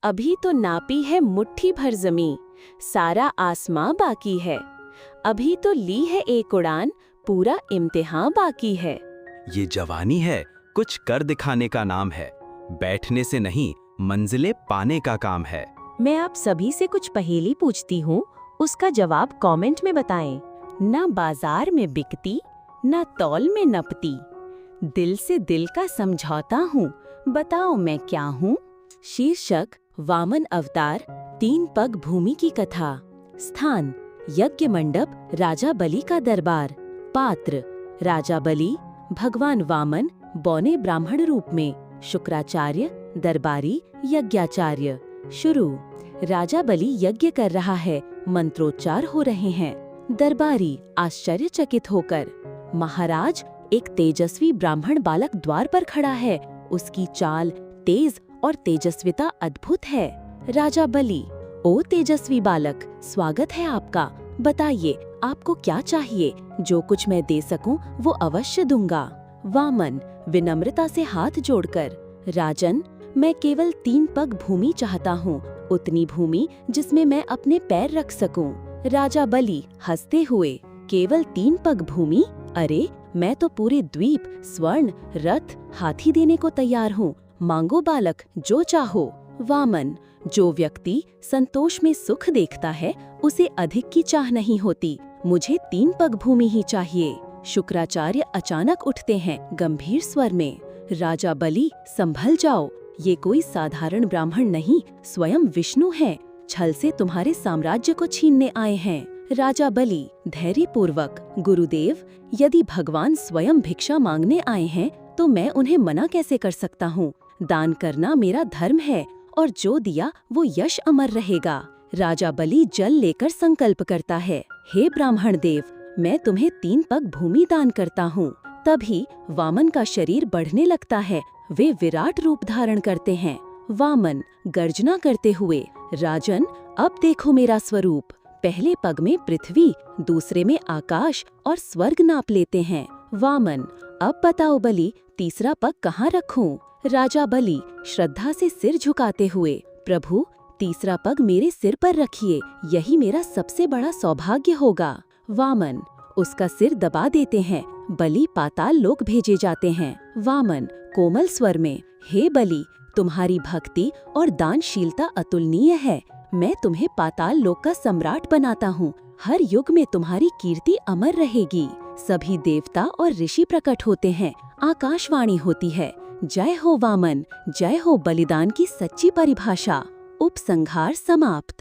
अभी तो नापी है मुट्ठी भर ज़मीं, सारा आसमां बाकी है। अभी तो ली है एक उड़ान, पूरा इम्तिहान बाकी है। ये जवानी है, कुछ कर दिखाने का नाम है। बैठने से नहीं, मंजिलें पाने का काम है। मैं आप सभी से कुछ पहेली पूछती हूँ, उसका जवाब कमेंट में बताएं। ना बाजार में बिकती, ना तौल में नपती, दिल से दिल का समझौता हूँ, बताओ मैं क्या हूँ। शीर्षक वामन अवतार, 3 पग भूमि की कथा। स्थान यज्ञ मंडप, राजा बलि का दरबार। पात्र राजा बलि, भगवान वामन बौने ब्राह्मण रूप में, शुक्राचार्य, दरबारी, यज्ञाचार्य। शुरू राजा बलि यज्ञ कर रहा है, मंत्रोच्चार हो रहे हैं। दरबारी आश्चर्यचकित होकर, महाराज, एक तेजस्वी ब्राह्मण बालक द्वार पर खड़ा है, उसकी चाल तेज और तेजस्विता अद्भुत है। राजा बलि, ओ तेजस्वी बालक, स्वागत है आपका। बताइए आपको क्या चाहिए, जो कुछ मैं दे सकूं वो अवश्य दूंगा। वामन विनम्रता से हाथ जोड़कर, राजन, मैं केवल 3 पग भूमि चाहता हूँ, उतनी भूमि जिसमें मैं अपने पैर रख सकूं। राजा बलि हंसते हुए, केवल 3 पग भूमि? अरे, मैं तो पूरे द्वीप, स्वर्ण, रथ, हाथी देने को तैयार हूँ। मांगो बालक, जो चाहो। वामन, जो व्यक्ति संतोष में सुख देखता है, उसे अधिक की चाह नहीं होती। मुझे 3 पग भूमि ही चाहिए। शुक्राचार्य अचानक उठते हैं गंभीर स्वर में। राजा बलि, संभल जाओ, ये कोई साधारण ब्राह्मण नहीं, स्वयं विष्णु है। छल से तुम्हारे साम्राज्य को छीनने आए हैं। राजा बलि धैर्यपूर्वक, गुरुदेव, यदि भगवान स्वयं भिक्षा मांगने आए हैं तो मैं उन्हें मना कैसे कर सकता हूँ। दान करना मेरा धर्म है और जो दिया वो यश अमर रहेगा। राजा बलि जल लेकर संकल्प करता है, हे ब्राह्मण देव, मैं तुम्हें 3 पग भूमि दान करता हूँ। तभी वामन का शरीर बढ़ने लगता है, वे विराट रूप धारण करते हैं। वामन गर्जना करते हुए, राजन, अब देखो मेरा स्वरूप। पहले पग में पृथ्वी, दूसरे में आकाश और स्वर्ग नाप लेते हैं। वामन, अब बताओ बलि, तीसरा पग कहाँ रखूं? राजा बलि श्रद्धा से सिर झुकाते हुए, प्रभु, तीसरा पग मेरे सिर पर रखिए, यही मेरा सबसे बड़ा सौभाग्य होगा। वामन उसका सिर दबा देते हैं, बलि पाताल लोक भेजे जाते हैं। वामन कोमल स्वर में, हे बलि, तुम्हारी भक्ति और दानशीलता अतुलनीय है। मैं तुम्हें पाताल लोक का सम्राट बनाता हूँ। हर युग में तुम्हारी कीर्ति अमर रहेगी। सभी देवता और ऋषि प्रकट होते हैं, आकाशवाणी होती है, जय हो वामन, जय हो बलिदान की सच्ची परिभाषा। उपसंहार समाप्त।